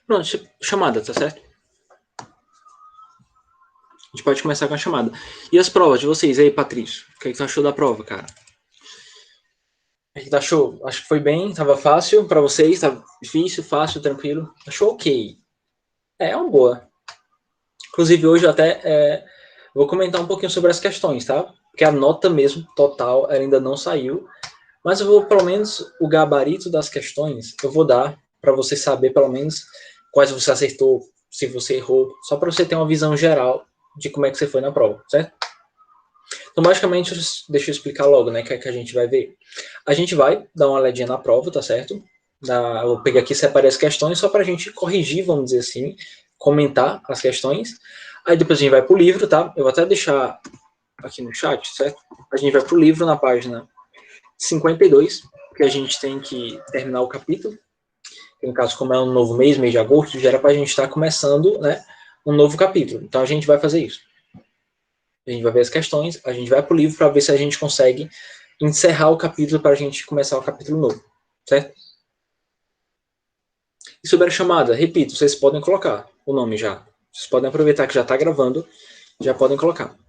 Pronto, chamada, tá certo? A gente pode começar com a chamada. E as provas de vocês aí, Patrício? O que tu achou da prova, cara? O que tu achou? Acho que foi bem, tava fácil pra vocês, tava difícil, fácil, tranquilo. Achou ok. É uma boa. Inclusive, hoje eu até vou comentar um pouquinho sobre as questões, tá? Porque a nota mesmo, total, ela ainda não saiu. Mas eu vou, pelo menos, o gabarito das questões, eu vou dar para você saber, pelo menos, quais você acertou, se você errou, só para você ter uma visão geral de como é que você foi na prova, certo? Então, basicamente, deixa eu explicar logo, né, o que é que a gente vai ver. A gente vai dar uma olhadinha na prova, tá certo? Eu peguei aqui, separei as questões só para a gente corrigir, vamos dizer assim, comentar as questões. Aí depois a gente vai pro livro, tá? Eu vou até deixar aqui no chat, certo? A gente vai pro livro na página 52, porque a gente tem que terminar o capítulo. No caso, como é um novo mês de agosto, já era para a gente estar começando, né, um novo capítulo. Então a gente vai fazer isso. A gente vai ver as questões, a gente vai para o livro para ver se a gente consegue encerrar o capítulo para a gente começar o capítulo novo, certo? E sobre a chamada, repito, vocês podem colocar o nome já. Vocês podem aproveitar que já está gravando, já podem colocar.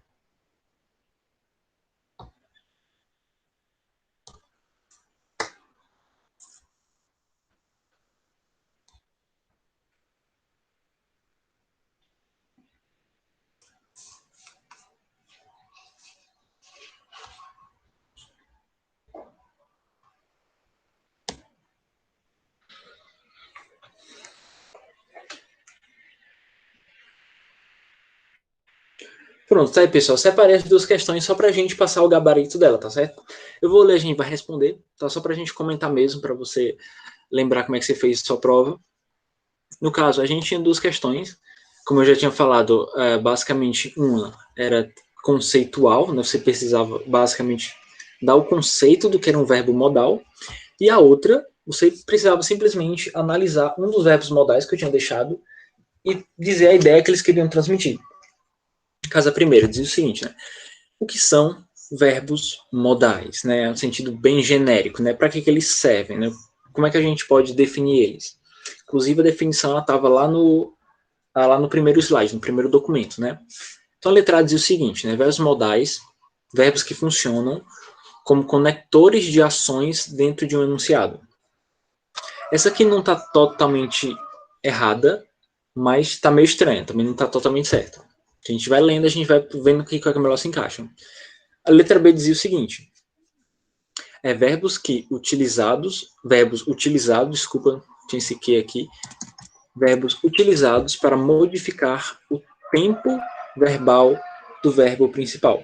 Pronto, tá aí, pessoal. Separei as duas questões só pra gente passar o gabarito dela, tá certo? Eu vou ler, a gente vai responder, tá? Só pra gente comentar mesmo, pra você lembrar como é que você fez a sua prova. No caso, a gente tinha duas questões. Como eu já tinha falado, basicamente uma era conceitual, né? Você precisava basicamente dar o conceito do que era um verbo modal. E a outra, você precisava simplesmente analisar um dos verbos modais que eu tinha deixado e dizer a ideia que eles queriam transmitir. Caso a primeira dizia o seguinte, né? O que são verbos modais, né? No sentido bem genérico, né? Para que eles servem, né? Como é que a gente pode definir eles? Inclusive a definição estava lá no primeiro slide, no primeiro documento, né? Então a letra A dizia o seguinte, né? Verbos modais, verbos que funcionam como conectores de ações dentro de um enunciado. Essa aqui não está totalmente errada, mas está meio estranha, também não está totalmente certa. A gente vai lendo, a gente vai vendo o que é melhor se encaixa. A letra B dizia o seguinte: verbos utilizados, desculpa, tinha esse que aqui, verbos utilizados para modificar o tempo verbal do verbo principal.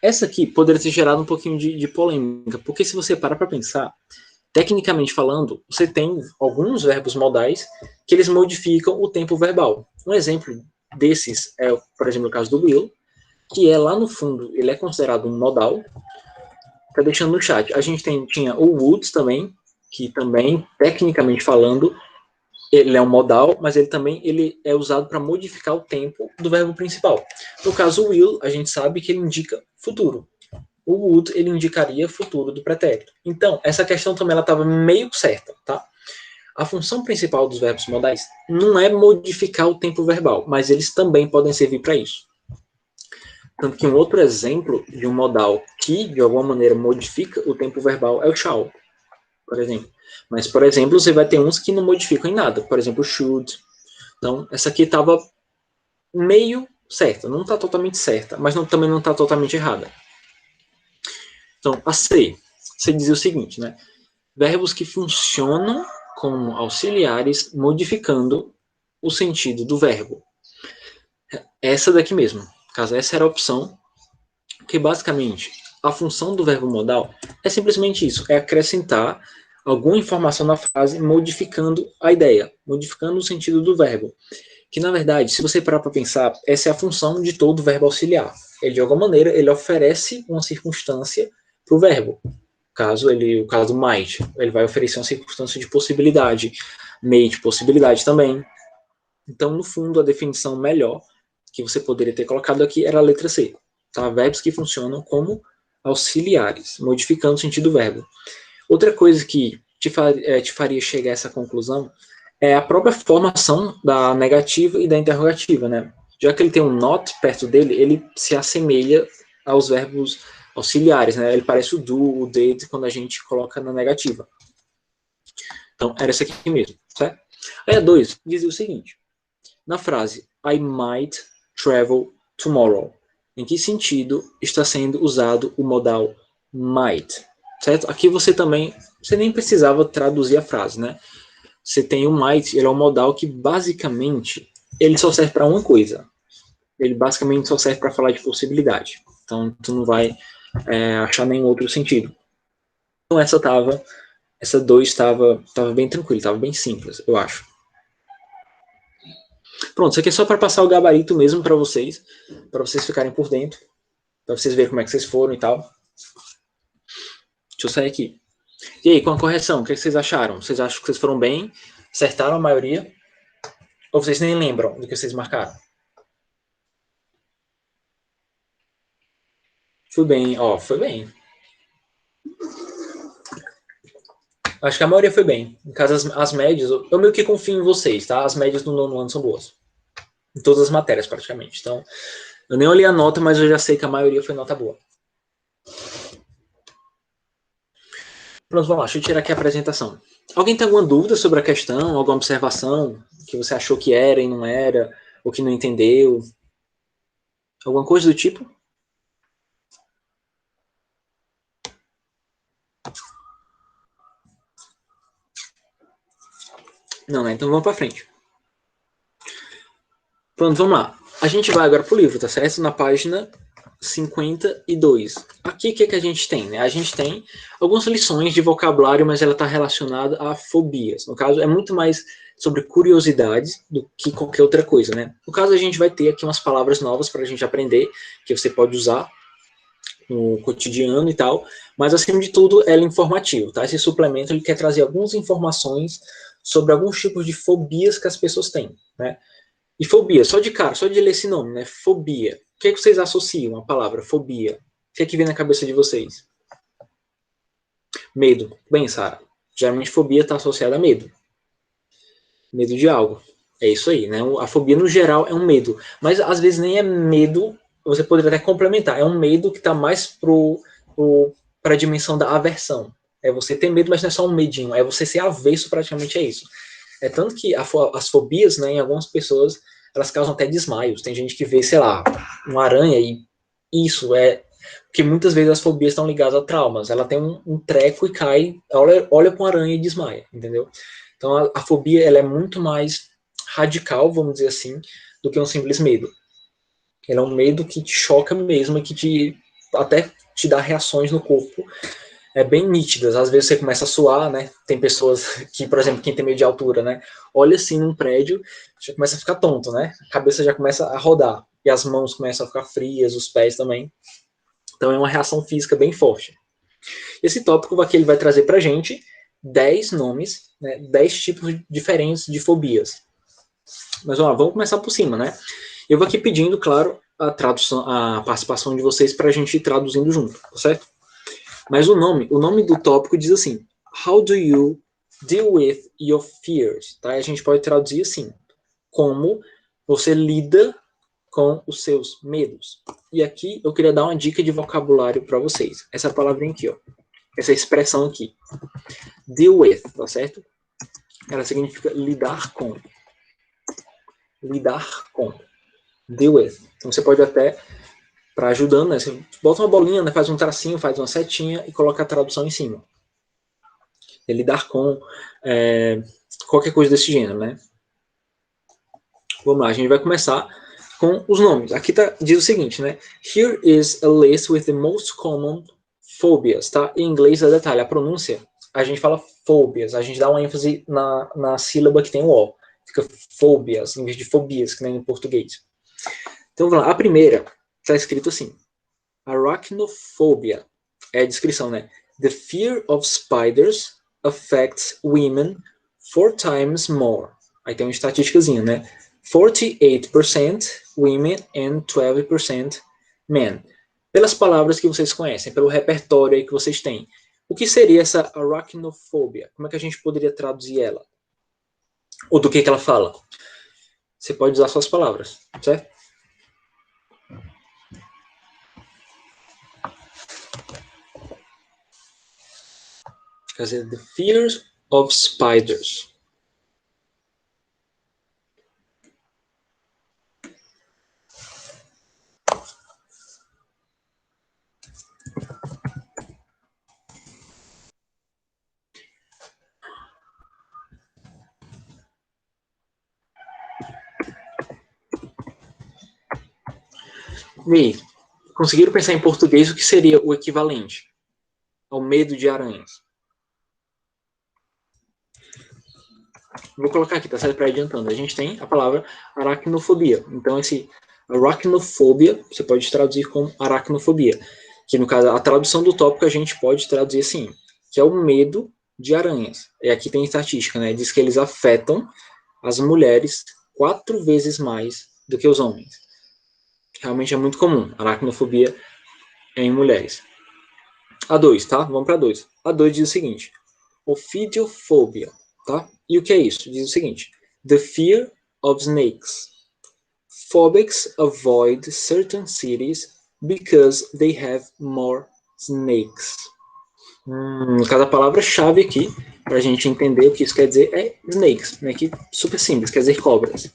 Essa aqui poderia ter gerado um pouquinho de polêmica, porque se você parar para pensar, tecnicamente falando, você tem alguns verbos modais que eles modificam o tempo verbal. Um exemplo desses é, por exemplo, o caso do will, que é lá no fundo, ele é considerado um modal. Tá deixando no chat. A gente tinha o would também, que também, tecnicamente falando, ele é um modal, mas ele é usado para modificar o tempo do verbo principal. No caso, o will, a gente sabe que ele indica futuro. O would, ele indicaria futuro do pretérito. Então, essa questão também ela estava meio certa, tá? A função principal dos verbos modais não é modificar o tempo verbal, mas eles também podem servir para isso. Tanto que um outro exemplo de um modal que, de alguma maneira, modifica o tempo verbal é o shall, por exemplo. Mas, por exemplo, você vai ter uns que não modificam em nada. Por exemplo, should. Então, essa aqui estava meio certa. Não está totalmente certa, mas também não está totalmente errada. Então, a C. Você dizia o seguinte, né? Verbos que funcionam como auxiliares, modificando o sentido do verbo. Essa daqui mesmo. Caso essa era a opção, que basicamente a função do verbo modal é simplesmente isso, é acrescentar alguma informação na frase modificando a ideia, modificando o sentido do verbo. Que na verdade, se você parar para pensar, essa é a função de todo verbo auxiliar. Ele de alguma maneira ele oferece uma circunstância para o verbo. O caso might, ele vai oferecer uma circunstância de possibilidade, may de possibilidade também. Então, no fundo, a definição melhor que você poderia ter colocado aqui era a letra C. Tá? Verbos que funcionam como auxiliares, modificando o sentido do verbo. Outra coisa que te faria chegar a essa conclusão é a própria formação da negativa e da interrogativa, né? Já que ele tem um not perto dele, ele se assemelha aos verbos auxiliares, né? Ele parece o do, o did, quando a gente coloca na negativa. Então, era essa aqui mesmo, certo? Aí a 2 dizia o seguinte, na frase I might travel tomorrow, em que sentido está sendo usado o modal might, certo? Aqui você nem precisava traduzir a frase, né? Você tem o might, ele é um modal que basicamente ele só serve para uma coisa. Ele basicamente só serve para falar de possibilidade. Então tu não vai achar nenhum outro sentido. Então essa 2 estava bem tranquila, estava bem simples, eu acho. Pronto, isso aqui é só para passar o gabarito mesmo para vocês ficarem por dentro, para vocês verem como é que vocês foram e tal. Deixa eu sair aqui. E aí, com a correção, o que vocês acharam? Vocês acham que vocês foram bem? Acertaram a maioria? Ou vocês nem lembram do que vocês marcaram? Foi bem, ó, foi bem. Acho que a maioria foi bem. No caso, as médias, eu meio que confio em vocês, tá? As médias no nono ano são boas. Em todas as matérias, praticamente. Então, eu nem olhei a nota, mas eu já sei que a maioria foi nota boa. Pronto, vamos lá. Deixa eu tirar aqui a apresentação. Alguém tem alguma dúvida sobre a questão? Alguma observação que você achou que era e não era? Ou que não entendeu? Alguma coisa do tipo? Não, né? Então vamos para frente. Pronto, vamos lá. A gente vai agora para o livro, tá certo? Na página 52. Aqui o que a gente tem? Né? A gente tem algumas lições de vocabulário, mas ela está relacionada a fobias. No caso, é muito mais sobre curiosidades do que qualquer outra coisa. Né? No caso, a gente vai ter aqui umas palavras novas para a gente aprender, que você pode usar no cotidiano e tal, mas acima de tudo, ela é informativo. Tá? Esse suplemento ele quer trazer algumas informações sobre alguns tipos de fobias que as pessoas têm. Né? E fobia, só de cara, só de ler esse nome, né? Fobia. O que é que vocês associam a palavra fobia? O que é que vem na cabeça de vocês? Medo. Bem, Sara, geralmente fobia está associada a medo. Medo de algo. É isso aí, né? A fobia no geral é um medo, mas às vezes nem é medo, você poderia até complementar, é um medo que está mais para a dimensão da aversão. É você ter medo, mas não é só um medinho, é você ser avesso praticamente a isso. É tanto que as fobias, né, em algumas pessoas, elas causam até desmaios. Tem gente que vê, sei lá, uma aranha e isso é... Porque muitas vezes as fobias estão ligadas a traumas. Ela tem um treco e cai, olha com a aranha e desmaia, entendeu? Então a fobia ela é muito mais radical, vamos dizer assim, do que um simples medo. Ela é um medo que te choca mesmo e que até te dá reações no corpo bem nítidas. Às vezes você começa a suar, né? Tem pessoas que, por exemplo, quem tem medo de altura, né? Olha assim num prédio, já começa a ficar tonto, né? A cabeça já começa a rodar. E as mãos começam a ficar frias, os pés também. Então é uma reação física bem forte. Esse tópico aqui ele vai trazer pra gente 10 nomes, né? 10 tipos diferentes de fobias. Mas vamos começar por cima, né? Eu vou aqui pedindo, claro, a tradução, a participação de vocês para a gente ir traduzindo junto, tá certo? Mas o nome do tópico diz assim: How do you deal with your fears? Tá? E a gente pode traduzir assim: como você lida com os seus medos. E aqui eu queria dar uma dica de vocabulário para vocês. Essa palavrinha aqui, ó. Essa expressão aqui. Deal with, tá certo? Ela significa lidar com. Lidar com. Deal with. Então você pode até, para ajudando, né? Você bota uma bolinha, né? Faz um tracinho, faz uma setinha e coloca a tradução em cima. É lidar com qualquer coisa desse gênero, né? Vamos lá, a gente vai começar com os nomes. Aqui diz o seguinte, né? Here is a list with the most common phobias, tá? Em inglês é detalhe, a pronúncia, a gente fala phobias, a gente dá uma ênfase na sílaba que tem o O. Fica phobias, em vez de fobias, que nem em português. Então, vamos lá. A primeira está escrito assim: arachnophobia. É a descrição, né? The fear of spiders affects women 4 times more. Aí tem uma estatísticazinha, né? 48% women and 12% men. Pelas palavras que vocês conhecem, pelo repertório aí que vocês têm. O que seria essa arachnofobia? Como é que a gente poderia traduzir ela? Ou do que ela fala. Você pode usar suas palavras, certo? Quer dizer, the fears of spiders. E aí, conseguiram pensar em português o que seria o equivalente ao medo de aranhas? Vou colocar aqui, tá certo? Para adiantando. A gente tem a palavra aracnofobia. Então, esse aracnofobia, você pode traduzir como aracnofobia. Que, no caso, a tradução do tópico a gente pode traduzir assim, que é o medo de aranhas. E aqui tem estatística, né? Diz que eles afetam as mulheres 4 vezes mais do que os homens. Realmente é muito comum, aracnofobia em mulheres. A 2, tá? Vamos para 2. A 2 diz o seguinte, ophidiofobia, tá? E o que é isso? Diz o seguinte, the fear of snakes. Phobics avoid certain cities because they have more snakes. Cada palavra-chave aqui, para a gente entender o que isso quer dizer, é snakes, né? Que super simples, quer dizer cobras.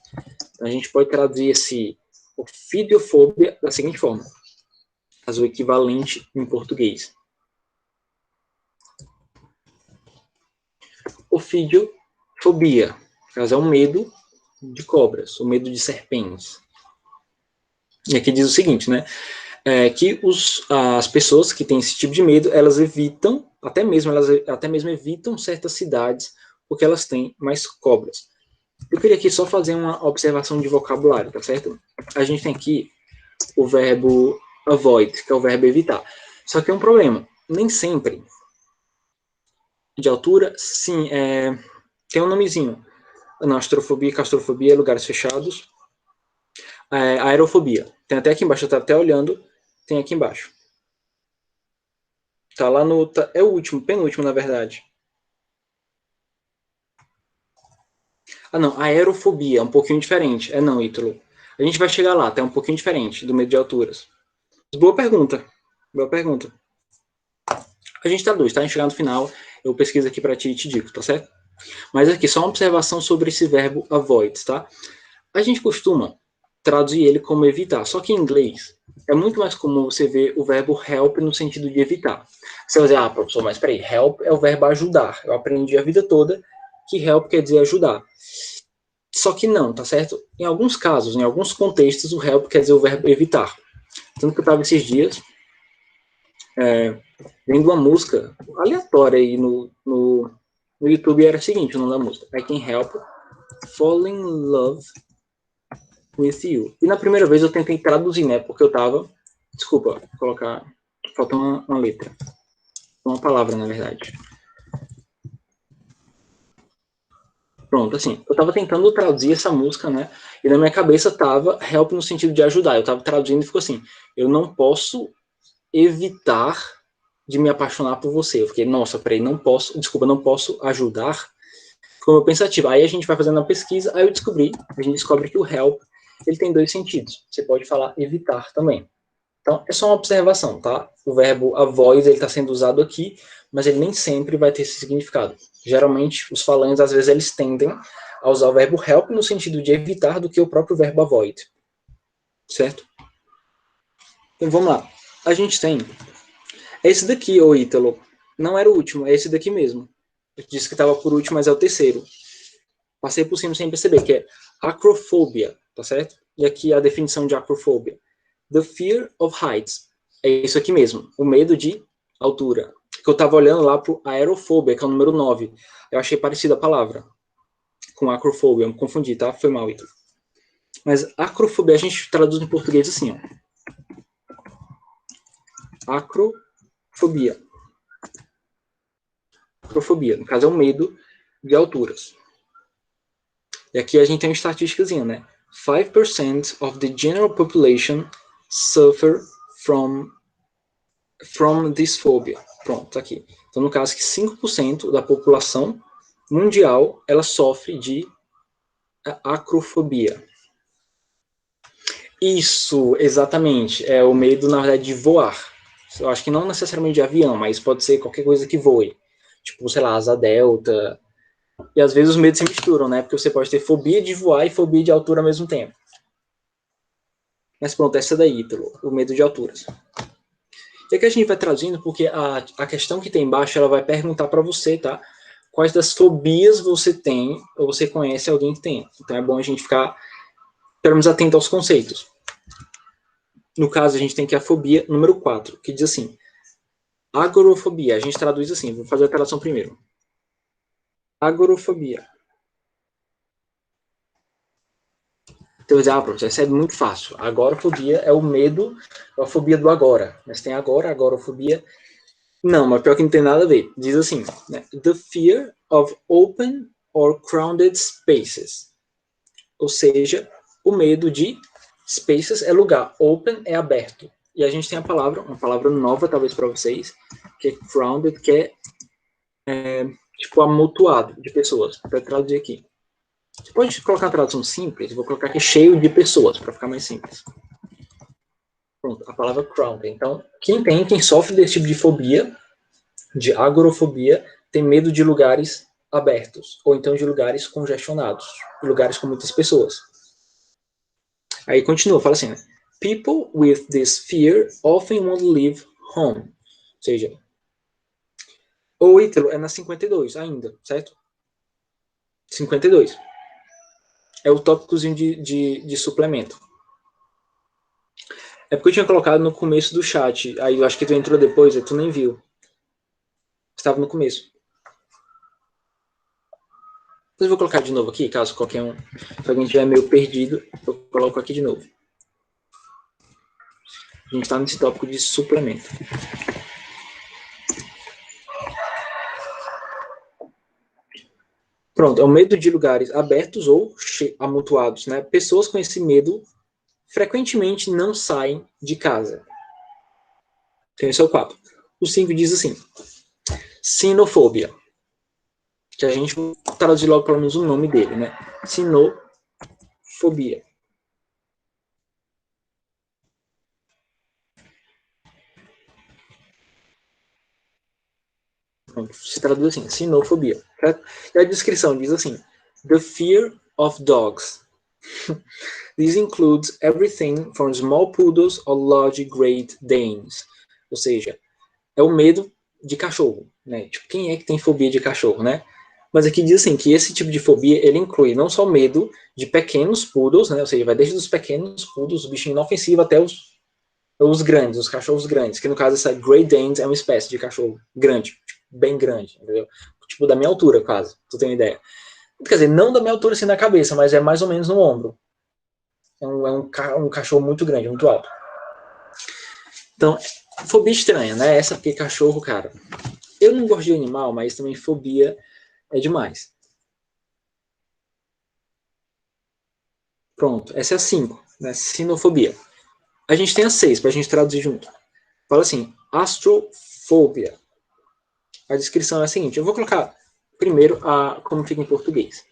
Então, a gente pode traduzir esse ophidiofobia da seguinte forma, faz o equivalente em português. Ophidiofobia, caso é um medo de cobras, o medo de serpentes. E aqui diz o seguinte, né? Que as pessoas que têm esse tipo de medo, elas evitam, até mesmo evitam certas cidades, porque elas têm mais cobras. Eu queria aqui só fazer uma observação de vocabulário, tá certo? A gente tem aqui o verbo avoid, que é o verbo evitar. Só que tem um problema. Nem sempre de altura, sim, tem um nomezinho. Astrofobia, castrofobia, lugares fechados. Aerofobia. Tem até aqui embaixo, eu estava até olhando, tem aqui embaixo. Tá lá no... é o último, penúltimo, na verdade. Ah, não, aerofobia, é um pouquinho diferente. Não, Ítalo. A gente vai chegar lá, tá? É um pouquinho diferente do medo de alturas. Boa pergunta. Boa pergunta. A gente tá dois, tá? A gente chegar no final, eu pesquiso aqui para ti e te digo, tá certo? Mas aqui, só uma observação sobre esse verbo avoid, tá? A gente costuma traduzir ele como evitar, só que em inglês é muito mais comum você ver o verbo help no sentido de evitar. Você vai dizer, professor, mas peraí, help é o verbo ajudar. Eu aprendi a vida toda que help quer dizer ajudar. Só que não, tá certo? Em alguns casos, em alguns contextos, o help quer dizer o verbo evitar. Tanto que eu estava esses dias vendo uma música aleatória aí no YouTube, era o seguinte, o nome da música, I Can Help Fall in Love with You. E na primeira vez eu tentei traduzir, né, porque eu tava, desculpa, colocar, falta uma letra, uma palavra, na verdade. Pronto, assim, eu tava tentando traduzir essa música, né, e na minha cabeça tava help no sentido de ajudar, eu tava traduzindo e ficou assim, eu não posso evitar de me apaixonar por você. Eu fiquei, nossa, peraí, não posso ajudar. Ficou meu pensativo. Aí a gente vai fazendo a pesquisa, aí a gente descobre que o help, ele tem 2 sentidos. Você pode falar evitar também. Então, é só uma observação, tá? O verbo avoid, ele está sendo usado aqui, mas ele nem sempre vai ter esse significado. Geralmente, os falantes, às vezes, eles tendem a usar o verbo help no sentido de evitar do que o próprio verbo avoid. Certo? Então, vamos lá. A gente tem esse daqui, ô Ítalo, não era o último, é esse daqui mesmo. Eu disse que estava por último, mas é o terceiro. Passei por cima sem perceber, que é acrofobia, tá certo? E aqui a definição de acrofobia. The fear of heights. É isso aqui mesmo, o medo de altura. Que eu estava olhando lá pro aerofobia, que é o número 9. Eu achei parecida a palavra com acrofobia, eu me confundi, tá? Foi mal, Ítalo. Mas acrofobia a gente traduz em português assim, ó. Acrofobia. Acrofobia, no caso é o medo de alturas. E aqui a gente tem uma estatísticazinha, né? 5% of the general population suffer from this phobia. Pronto, tá aqui. Então, no caso que 5% da população mundial, ela sofre de A acrofobia. Isso, exatamente. É o medo, na verdade, de voar. Eu acho que não necessariamente de avião, mas pode ser qualquer coisa que voe. Tipo, sei lá, asa delta. E às vezes os medos se misturam, né? Porque você pode ter fobia de voar e fobia de altura ao mesmo tempo. Mas pronto, essa daí, Ítalo, o medo de alturas. E aqui a gente vai traduzindo porque a questão que tem embaixo, ela vai perguntar para você, tá? Quais das fobias você tem ou você conhece alguém que tem. Então é bom a gente ficar, pelo menos, atento aos conceitos. No caso, a gente tem aqui a fobia número 4, que diz assim, agorafobia. A gente traduz assim, vou fazer a tradução primeiro. Agorafobia. Então, professor, essa é muito fácil. Agorafobia é o medo, é a fobia do agora. Mas tem agorafobia. Não, mas pior que não tem nada a ver. Diz assim, né? The fear of open or crowded spaces. Ou seja, o medo de spaces é lugar, open é aberto. E a gente tem a palavra, uma palavra nova talvez para vocês, que é crowded, que é tipo amontoado de pessoas. Para traduzir aqui. Você pode colocar uma tradução simples, eu vou colocar aqui cheio de pessoas, para ficar mais simples. Pronto, a palavra crowded. Então, quem sofre desse tipo de fobia, de agorafobia, tem medo de lugares abertos, ou então de lugares congestionados, lugares com muitas pessoas. Aí continua, fala assim, né? People with this fear often won't leave home. Ou seja, o Ítalo é na 52 ainda, certo? 52. É o tópicozinho de suplemento. É porque eu tinha colocado no começo do chat, aí eu acho que tu entrou depois, aí tu nem viu. Estava no começo. Depois eu vou colocar de novo aqui, caso qualquer um, se alguém estiver meio perdido, eu coloco aqui de novo. A gente está nesse tópico de suplemento. Pronto, é o medo de lugares abertos ou amontoados, né? Pessoas com esse medo frequentemente não saem de casa. Então, esse é o 4. O 5 diz assim, sinofobia. Que a gente vai traduzir logo pelo menos o nome dele, né? Sinofobia. Se traduz assim, sinofobia. Certo? E a descrição diz assim, the fear of dogs. This includes everything from small poodles or large Great Danes. Ou seja, é o medo de cachorro, né? Tipo, quem é que tem fobia de cachorro, né? Mas aqui diz assim, que esse tipo de fobia, ele inclui não só medo de pequenos poodles, né? Ou seja, vai desde os pequenos poodles, o bichinho inofensivo, até os grandes, os cachorros grandes, que no caso essa Great Danes é uma espécie de cachorro grande, bem grande, entendeu? Tipo da minha altura, quase, tu tem uma ideia. Quer dizer, não da minha altura assim na cabeça, mas é mais ou menos no ombro. Um cachorro muito grande, muito alto. Então, fobia estranha, né? Essa porque cachorro, cara. Eu não gosto de animal, mas também fobia é demais. Pronto, essa é a 5, né? Sinofobia. A gente tem a 6, pra gente traduzir junto. Fala assim, astrofobia. A descrição é a seguinte, eu vou colocar primeiro como fica em português.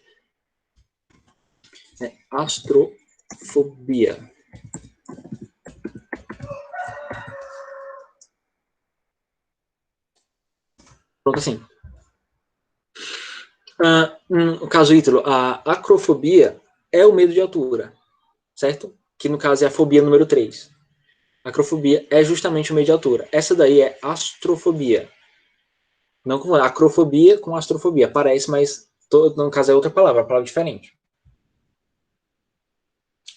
Astrofobia. Pronto assim. No caso, Ítalo, a acrofobia é o medo de altura, certo? Que no caso é a fobia número 3. A acrofobia é justamente o medo de altura. Essa daí é astrofobia. Não com acrofobia com astrofobia. Parece, mas no caso é outra palavra, uma palavra diferente.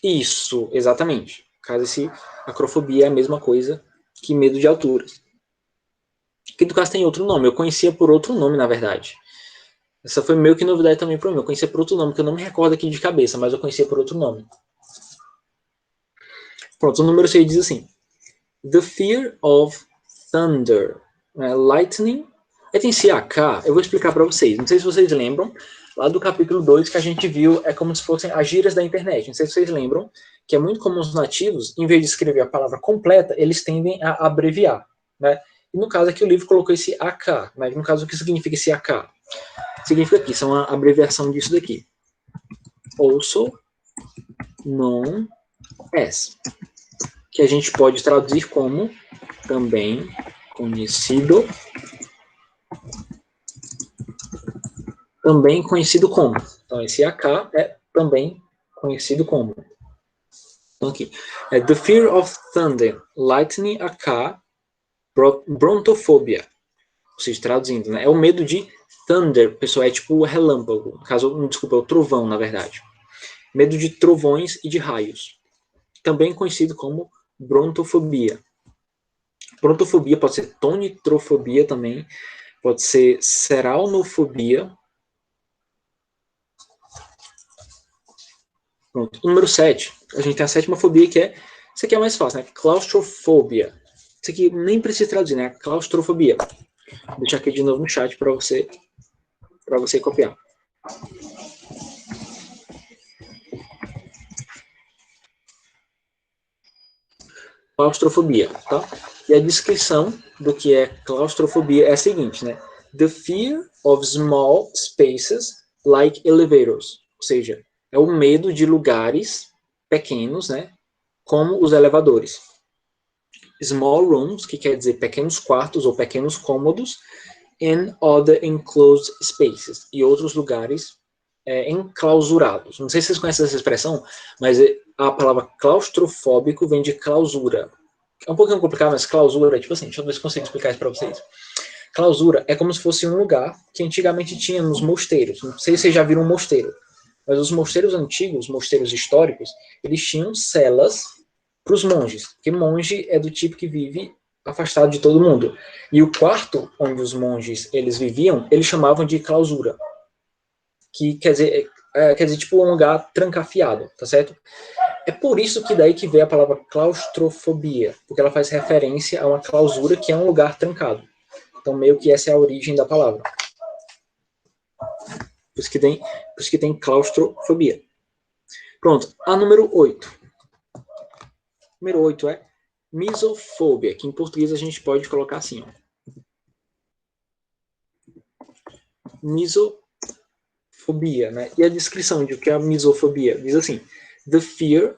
Isso, exatamente. No caso, esse acrofobia é a mesma coisa que medo de alturas. Que no caso tem outro nome. Eu conhecia por outro nome, na verdade. Essa foi meio que novidade também para mim. Eu conhecia por outro nome, que eu não me recordo aqui de cabeça, mas eu conhecia por outro nome. Pronto, o número 6 diz assim: The fear of thunder, lightning. Aí tem esse AK, eu vou explicar para vocês. Não sei se vocês lembram, lá do capítulo 2 que a gente viu, é como se fossem as gírias da internet. Não sei se vocês lembram, que é muito comum os nativos, em vez de escrever a palavra completa, eles tendem a abreviar, né? E no caso aqui o livro colocou esse AK, mas no caso o que significa esse AK? Significa que isso é uma abreviação disso daqui. also known as, que a gente pode traduzir como também conhecido como. Então, esse AK é também conhecido como. Então, aqui. The fear of thunder, lightning, AK, brontophobia. Ou seja, traduzindo, né? É o medo de thunder, pessoal, é tipo o relâmpago. No caso, desculpa, é o trovão, na verdade. Medo de trovões e de raios. Também conhecido como brontofobia. Brontofobia pode ser tonitrofobia também, pode ser seralnofobia. Pronto. Número 7, a gente tem a sétima fobia, que é, isso aqui é mais fácil, né? Claustrofobia. Isso aqui nem precisa traduzir, né? Claustrofobia. Vou deixar aqui de novo no chat para você copiar. Claustrofobia, tá? E a descrição do que é claustrofobia é a seguinte, né? The fear of small spaces like elevators. Ou seja, é o medo de lugares pequenos, né? Como os elevadores. Small rooms, que quer dizer pequenos quartos ou pequenos cômodos, and other enclosed spaces. E outros lugares enclausurados. Não sei se vocês conhecem essa expressão, mas a palavra claustrofóbico vem de clausura. É um pouquinho complicado, mas clausura, tipo assim, deixa eu ver se consigo explicar isso para vocês. Clausura é como se fosse um lugar que antigamente tinha nos mosteiros. Não sei se vocês já viram um mosteiro, mas os mosteiros antigos, os mosteiros históricos, eles tinham celas para os monges, porque monge é do tipo que vive afastado de todo mundo. E o quarto onde os monges eles viviam, eles chamavam de clausura, que quer dizer tipo um lugar trancafiado, tá certo? É por isso que daí que veio a palavra claustrofobia, porque ela faz referência a uma clausura que é um lugar trancado. Então, meio que essa é a origem da palavra. Por isso que tem claustrofobia. Pronto, a número 8. Número 8 é misofobia, que em português a gente pode colocar assim, ó. Misofobia, né? E a descrição de o que é a misofobia diz assim: the fear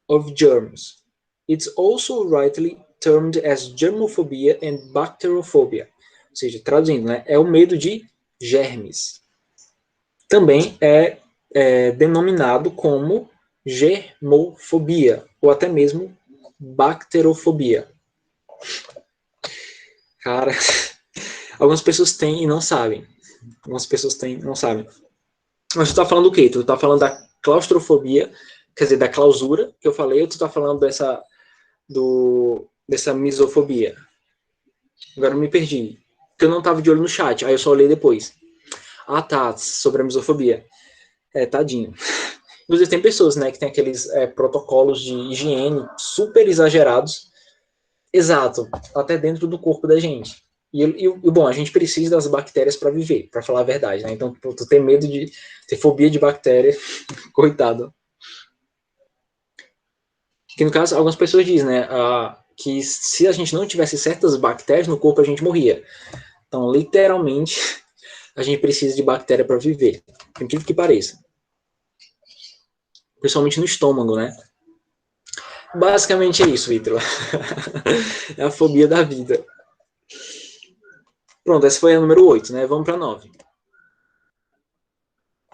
of germs. It's also rightly termed as germophobia and bacteriophobia. Ou seja, traduzindo, né? É o medo de germes. Também é denominado como germofobia, ou até mesmo bacterofobia. Cara, algumas pessoas têm e não sabem. Algumas pessoas têm e não sabem. Mas tu tá falando do quê? Tu tá falando da claustrofobia, quer dizer, da clausura que eu falei, ou tu tá falando dessa misofobia? Agora eu me perdi. Porque eu não tava de olho no chat, aí eu só olhei depois. Ah, tá, sobre a misofobia. Tadinho. Inclusive, tem pessoas, né, que tem aqueles protocolos de higiene super exagerados. Exato, até dentro do corpo da gente. E bom, a gente precisa das bactérias para viver, para falar a verdade, né? Então, tu tem medo de ter fobia de bactéria, coitado. Que no caso, algumas pessoas dizem, né, que se a gente não tivesse certas bactérias no corpo, a gente morria. Então, literalmente, a gente precisa de bactéria para viver, por incrível que pareça. Principalmente no estômago, né? Basicamente é isso, Vitor. É a fobia da vida. Pronto, essa foi a número 8, né? Vamos para 9.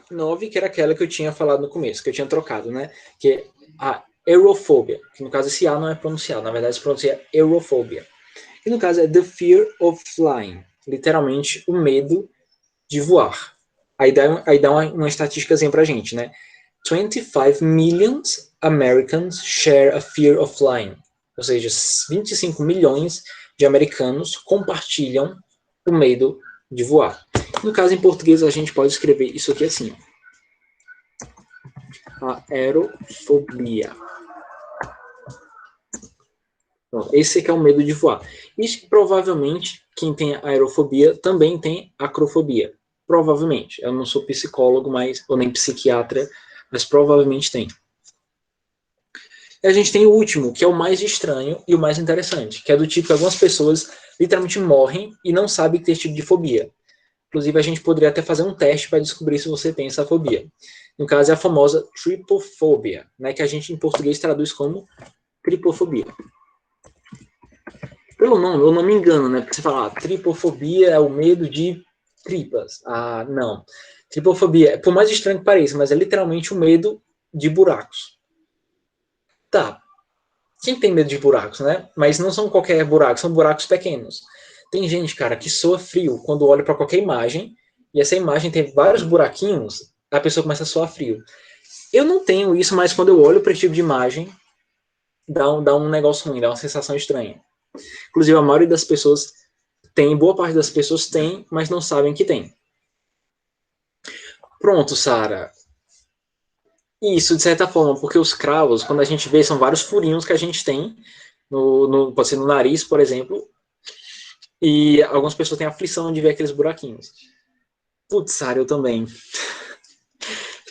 9, que era aquela que eu tinha falado no começo, que eu tinha trocado, né? Que é a aerofobia, que no caso esse A não é pronunciado, na verdade se pronuncia aerofobia. E no caso é the fear of flying, literalmente o medo de voar. Aí dá uma estatísticazinha pra gente, né? 25 million Americans share a fear of flying. Ou seja, 25 milhões de americanos compartilham o medo de voar. No caso, em português, a gente pode escrever isso aqui assim. A aerofobia. Então, esse aqui é o medo de voar. E provavelmente, quem tem aerofobia também tem acrofobia. Provavelmente. Eu não sou psicólogo, ou nem psiquiatra, mas provavelmente tem. E a gente tem o último, que é o mais estranho e o mais interessante, que é do tipo que algumas pessoas literalmente morrem e não sabem ter esse tipo de fobia. Inclusive, a gente poderia até fazer um teste para descobrir se você tem essa fobia. No caso, é a famosa tripofobia, né, que a gente em português traduz como tripofobia. Pelo nome, eu não me engano, né? Porque você fala, tripofobia é o medo de tripas. Ah, não. Tripofobia, por mais estranho que pareça, mas é literalmente o medo de buracos. Tá. Quem tem medo de buracos, né? Mas não são qualquer buraco, são buracos pequenos. Tem gente, cara, que soa frio quando olha para qualquer imagem e essa imagem tem vários buraquinhos, a pessoa começa a soar frio. Eu não tenho isso, mas quando eu olho para esse tipo de imagem, dá um negócio ruim, dá uma sensação estranha. Inclusive, a maioria das pessoas tem, boa parte das pessoas tem, mas não sabem que tem. Pronto, Sara. Isso, de certa forma, porque os cravos, quando a gente vê, são vários furinhos que a gente tem, pode ser no nariz, por exemplo, e algumas pessoas têm aflição de ver aqueles buraquinhos. Putz, Sara, eu também.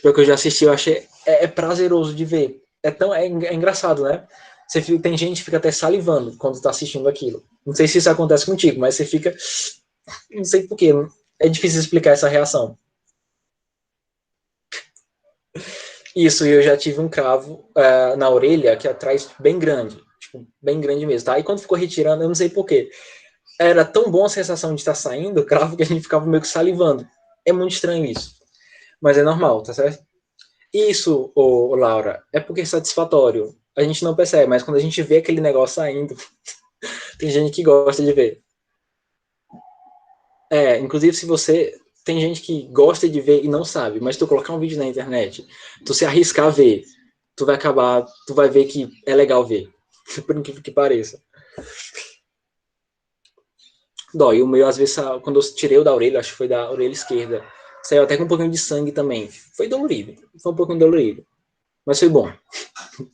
Pelo que eu já assisti, eu achei. É prazeroso de ver. É engraçado, né? Tem gente que fica até salivando quando tá assistindo aquilo. Não sei se isso acontece contigo, mas você fica. Não sei porquê. É difícil explicar essa reação. Isso, e eu já tive um cravo na orelha, aqui atrás, bem grande. Tipo, bem grande mesmo, tá? E quando ficou retirando, eu não sei porquê. Era tão bom a sensação de estar saindo o cravo que a gente ficava meio que salivando. É muito estranho isso. Mas é normal, tá certo? Isso, Laura, é porque é satisfatório. A gente não percebe, mas quando a gente vê aquele negócio saindo, tem gente que gosta de ver. Inclusive se você. Tem gente que gosta de ver e não sabe, mas tu colocar um vídeo na internet, tu se arriscar a ver, tu vai ver que é legal ver. Por incrível que pareça. Dói. O meu, às vezes, quando eu tirei o da orelha, acho que foi da orelha esquerda, saiu até com um pouquinho de sangue também. Foi dolorido. Foi um pouquinho dolorido. Mas foi bom.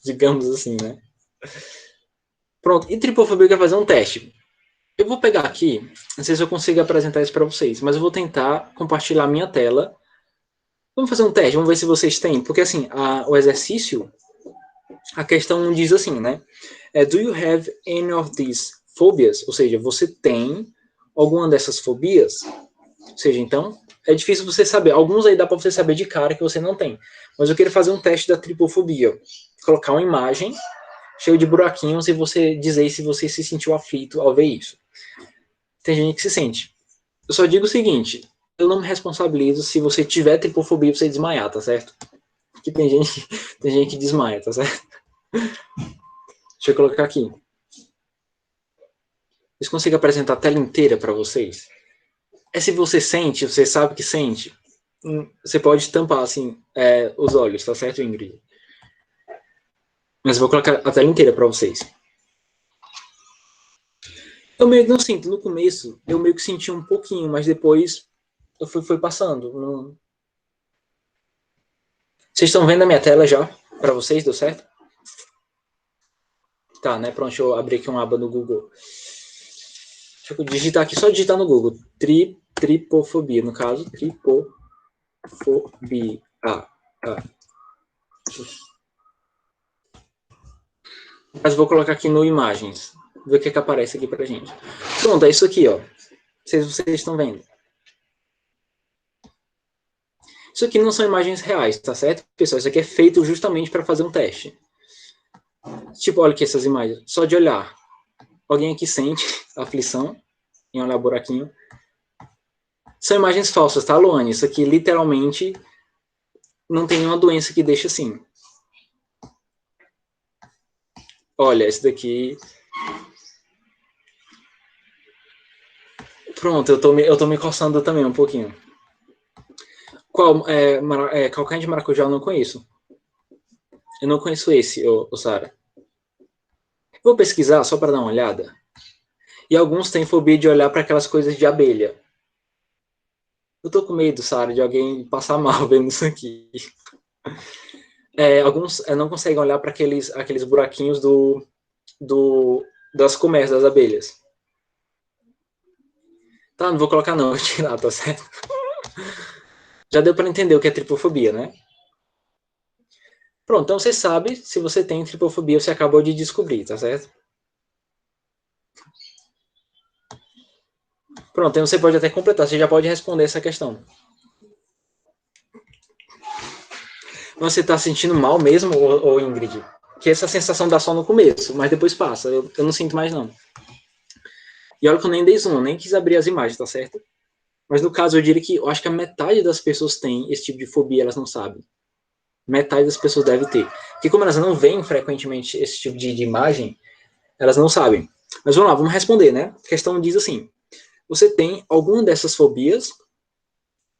Digamos assim, né? Pronto. E tripofobia quer fazer um teste. Eu vou pegar aqui, não sei se eu consigo apresentar isso para vocês, mas eu vou tentar compartilhar minha tela. Vamos fazer um teste, vamos ver se vocês têm, porque assim, o exercício, a questão diz assim, né? Do you have any of these phobias? Ou seja, você tem alguma dessas fobias? Ou seja, então, é difícil você saber. Alguns aí dá para você saber de cara que você não tem. Mas eu queria fazer um teste da tripofobia. Colocar uma imagem cheia de buraquinhos e você dizer se você se sentiu aflito ao ver isso. Tem gente que se sente. Eu só digo o seguinte, eu não me responsabilizo se você tiver tripofobia pra você desmaiar, tá certo? Porque tem gente que desmaia, tá certo? Deixa eu colocar aqui. Vocês conseguem apresentar a tela inteira para vocês? Se você sente, você sabe que sente, você pode tampar assim os olhos, tá certo, Ingrid? Mas eu vou colocar a tela inteira para vocês. Eu meio que não sinto. No começo, eu meio que senti um pouquinho, mas depois eu fui passando. Não... Vocês estão vendo a minha tela já? Para vocês, deu certo? Tá, né? Pronto, deixa eu abrir aqui uma aba no Google. Deixa eu digitar aqui, só digitar no Google. Tripofobia, no caso, tripofobia. Mas vou colocar aqui no imagens. Ver o que aparece aqui pra gente. Pronto, é isso aqui, ó. Vocês estão vendo. Isso aqui não são imagens reais, tá certo? Pessoal, isso aqui é feito justamente para fazer um teste. Tipo, olha aqui essas imagens. Só de olhar. Alguém aqui sente aflição em olhar o buraquinho. São imagens falsas, tá, Luane? Isso aqui literalmente não tem nenhuma doença que deixe assim. Olha, esse daqui. Pronto, eu tô me coçando também um pouquinho. Calcanhar de maracujá eu não conheço. Eu não conheço esse, Sara. Vou pesquisar só para dar uma olhada. E alguns têm fobia de olhar para aquelas coisas de abelha. Eu tô com medo, Sara, de alguém passar mal vendo isso aqui. Alguns não conseguem olhar para aqueles buraquinhos das colmeias das abelhas. Tá, não vou colocar não, vou tirar, tá certo? Já deu para entender o que é tripofobia, né? Pronto, então você sabe, se você tem tripofobia, você acabou de descobrir, tá certo? Pronto, então você pode até completar, você já pode responder essa questão. Você tá sentindo mal mesmo, ou Ingrid? Que essa sensação dá só no começo, mas depois passa. Eu não sinto mais, não. E olha que eu nem dei zoom, nem quis abrir as imagens, tá certo? Mas no caso, eu diria que eu acho que a metade das pessoas tem esse tipo de fobia, elas não sabem. Metade das pessoas deve ter. Porque como elas não veem frequentemente esse tipo de imagem, elas não sabem. Mas vamos lá, vamos responder, né? A questão diz assim, você tem alguma dessas fobias,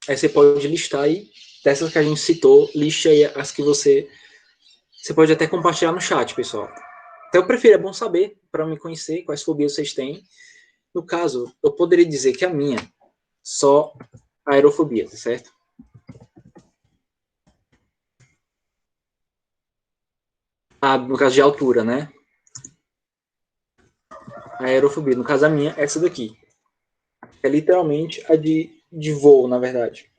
aí você pode listar aí, dessas que a gente citou, liste aí as que você pode até compartilhar no chat, pessoal. Então eu prefiro, é bom saber, para me conhecer quais fobias vocês têm. No caso, eu poderia dizer que a minha, só aerofobia, tá certo? Ah, no caso de altura, né? A aerofobia, no caso a minha, essa daqui. É literalmente a de voo, na verdade.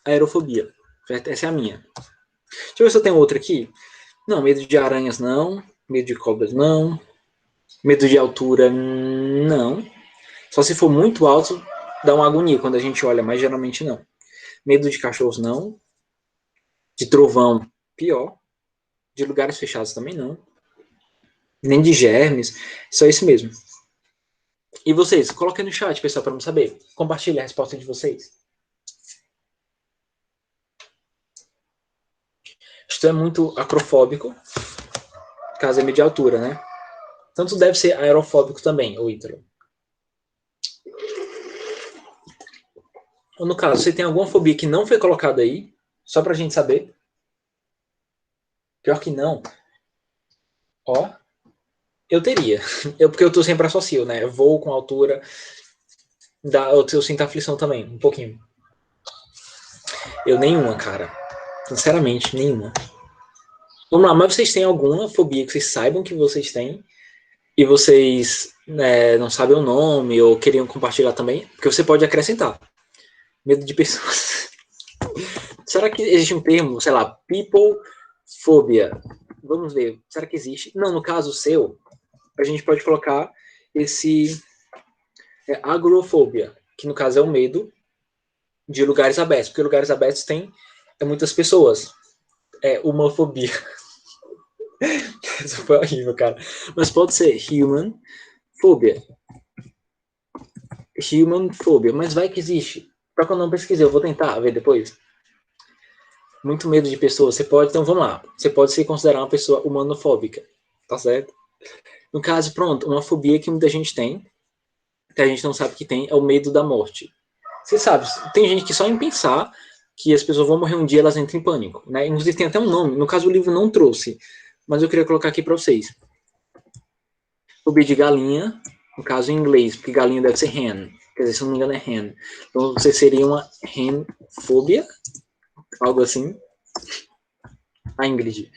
Aerofobia, certo? Essa é a minha. Deixa eu ver se eu tenho outra aqui. Não, medo de aranhas não. Medo de cobras não. Medo de altura não. Só se for muito alto, dá uma agonia quando a gente olha, mas geralmente não. Medo de cachorros não. De trovão, pior. De lugares fechados também não. Nem de germes. Só isso mesmo. E vocês? Coloquem no chat, pessoal, para não saber. Compartilhe a resposta de vocês. Isto é muito acrofóbico, caso é meio de altura, né? Tanto deve ser aerofóbico também, o Ítalo. Ou no caso, você tem alguma fobia que não foi colocada aí, só pra gente saber? Pior que não. Ó, eu teria. Porque eu tô sempre associo, né? Eu vou com altura, eu sinto aflição também, um pouquinho. Eu nenhuma, cara. Sinceramente, nenhuma. Vamos lá, mas vocês têm alguma fobia que vocês saibam que vocês têm e vocês não sabem o nome ou queriam compartilhar também? Porque você pode acrescentar. Medo de pessoas. Será que existe um termo, sei lá, people phobia? Vamos ver. Será que existe? Não, no caso seu, a gente pode colocar esse agrofobia, que no caso é o medo de lugares abertos, porque lugares abertos tem muitas pessoas. É homofobia. Isso foi horrível, cara. Mas pode ser human phobia. Human phobia. Mas vai que existe. Só que eu não pesquisei, eu vou tentar ver depois. Muito medo de pessoas. Você pode, então vamos lá. Você pode se considerar uma pessoa humanofóbica. Tá certo? No caso, pronto, uma fobia que muita gente tem, que a gente não sabe que tem, é o medo da morte. Você sabe, tem gente que só em pensar que as pessoas vão morrer um dia, elas entram em pânico. Né? Inclusive tem até um nome. No caso, o livro não trouxe, mas eu queria colocar aqui para vocês. Fobia de galinha, no caso em inglês, porque galinha deve ser hen. Quer dizer, se não me engano é hen. Então você seria uma henfobia, algo assim. A Ingrid.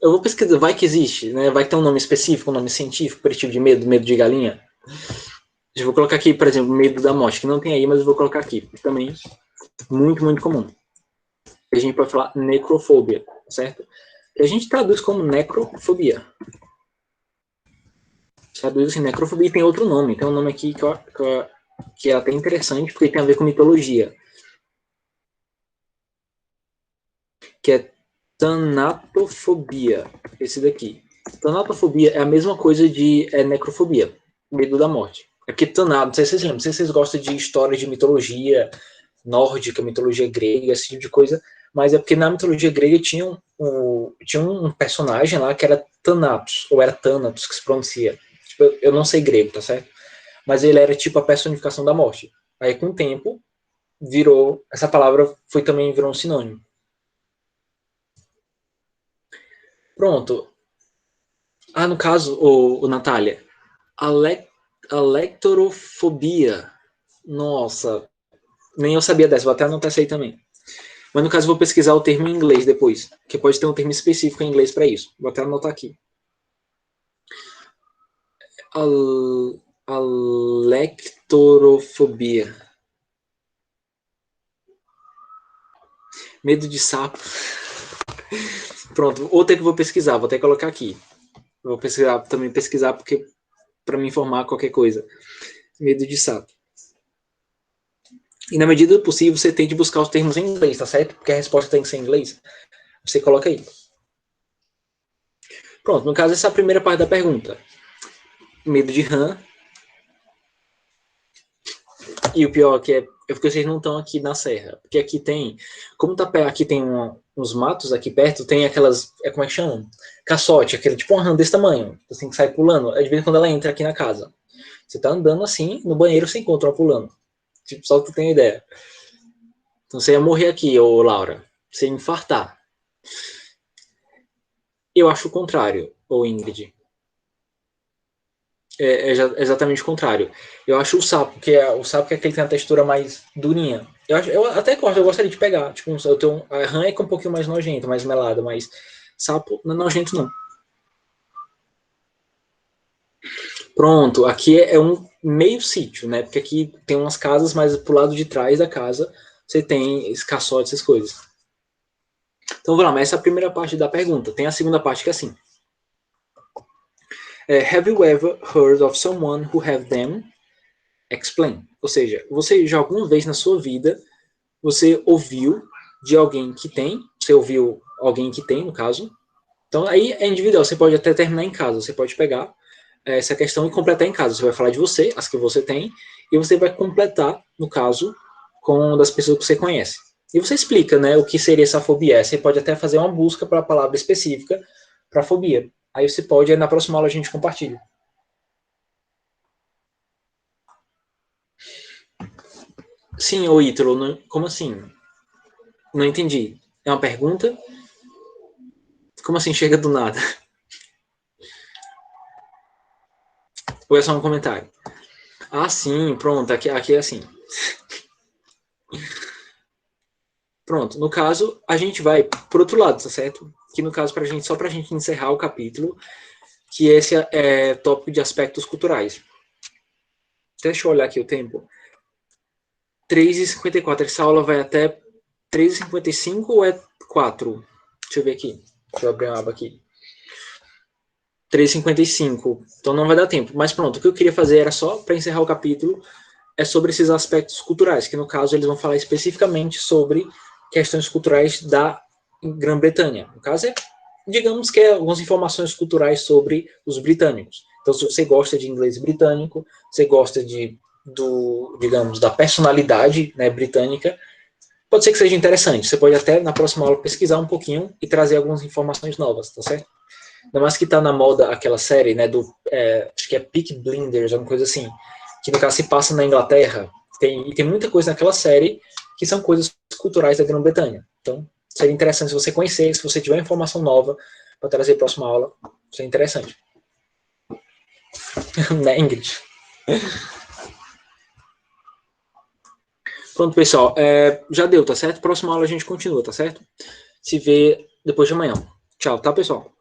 Eu vou pesquisar, vai que existe, né? Vai ter um nome específico, um nome científico para esse tipo de medo, medo de galinha. Eu vou colocar aqui, por exemplo, medo da morte, que não tem aí, mas eu vou colocar aqui. Também muito, muito comum. A gente pode falar necrofobia, certo? E a gente traduz como necrofobia. Traduz assim, necrofobia tem outro nome. Tem um nome aqui que é até interessante, porque tem a ver com mitologia. Que é tanatofobia. Esse daqui. Tanatofobia é a mesma coisa de necrofobia, medo da morte. É porque Tanato, não sei se vocês lembram, não sei se vocês gostam de histórias de mitologia nórdica, mitologia grega, esse tipo de coisa, mas é porque na mitologia grega tinha um personagem lá que era Thanatos, ou era Thanatos que se pronuncia. Tipo, eu não sei grego, tá certo? Mas ele era tipo a personificação da morte. Aí com o tempo essa palavra virou um sinônimo. Pronto. Ah, no caso, o Natália, alectorofobia. Nossa, nem eu sabia dessa, vou até anotar essa aí também. Mas no caso, eu vou pesquisar o termo em inglês depois, que pode ter um termo específico em inglês para isso. Vou até anotar aqui. Alectorofobia. Medo de sapo. Pronto, outra que eu vou pesquisar, vou até colocar aqui. Vou pesquisar porque para me informar qualquer coisa. Medo de sapo. E na medida do possível, você tente buscar os termos em inglês, tá certo? Porque a resposta tem que ser em inglês. Você coloca aí. Pronto, no caso, essa é a primeira parte da pergunta. Medo de rã. E o pior é porque vocês não estão aqui na serra. Porque aqui tem, como tá aqui tem uns matos aqui perto, tem aquelas, como é que chamam? Caçote, aquele tipo uma rã desse tamanho. Você tem que sair pulando. De vez em quando ela entra aqui na casa. Você tá andando assim, no banheiro você encontra uma pulando. Tipo, só que tu tem ideia. Então você ia morrer aqui, ô Laura. Você ia infartar. Eu acho o contrário, ô Ingrid. É exatamente o contrário. Eu acho o sapo que é aquele que tem a textura mais durinha. Eu até gosto, eu gostaria de pegar. Tipo, a rã é que é um pouquinho mais nojento, mais melada, mas sapo não é nojento, não. Pronto, aqui é um meio sítio, né? Porque aqui tem umas casas, mas pro lado de trás da casa você tem esse caçote, essas coisas. Então vamos lá, mas essa é a primeira parte da pergunta. Tem a segunda parte que é assim. Have you ever heard of someone who have them? Explain. Ou seja, você já alguma vez na sua vida você ouviu de alguém que tem, você ouviu alguém que tem, no caso. Então aí é individual, você pode até terminar em casa, você pode pegar essa questão e completar em casa. Você vai falar de você, as que você tem, e você vai completar, no caso, com das pessoas que você conhece. E você explica, né, o que seria essa fobia. Você pode até fazer uma busca para a palavra específica para fobia. Aí você pode, aí na próxima aula a gente compartilha. Sim, ô Ítalo, como assim? Não entendi. É uma pergunta? Como assim chega do nada? Ou é só um comentário? Ah, sim, pronto, aqui é assim. Pronto, no caso, a gente vai por outro lado, tá certo? Que no caso, só pra gente encerrar o capítulo, que esse é tópico de aspectos culturais. Deixa eu olhar aqui o tempo. 3h54, essa aula vai até 3h55 ou é 4? Deixa eu ver aqui. Deixa eu abrir uma aba aqui. 3h55, então não vai dar tempo. Mas pronto, o que eu queria fazer era só, para encerrar o capítulo, é sobre esses aspectos culturais, que no caso eles vão falar especificamente sobre questões culturais da Grã-Bretanha. No caso digamos que algumas informações culturais sobre os britânicos. Então, se você gosta de inglês britânico, você gosta digamos, da personalidade, né, britânica, pode ser que seja interessante. Você pode até na próxima aula pesquisar um pouquinho e trazer algumas informações novas, tá certo? Ainda mais que tá na moda aquela série, né, acho que é Peaky Blinders, alguma coisa assim, que no caso se passa na Inglaterra, e tem muita coisa naquela série que são coisas culturais da Grã-Bretanha. Então, seria interessante se você conhecer, se você tiver informação nova para trazer para a próxima aula, seria interessante. Né, Ingrid? Pronto, pessoal, já deu, tá certo? Próxima aula a gente continua, tá certo? Se vê depois de amanhã. Tchau, tá, pessoal?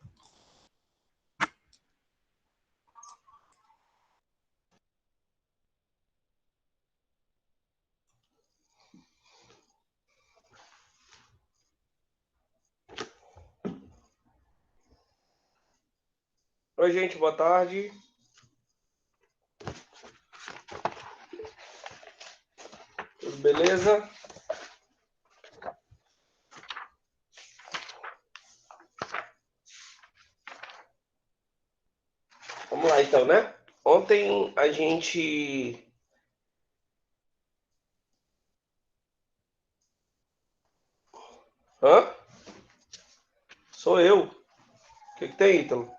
Oi, gente, boa tarde. Tudo beleza? Vamos lá, então, né? Ontem a gente... Hã? Sou eu. O que tem, Ítalo?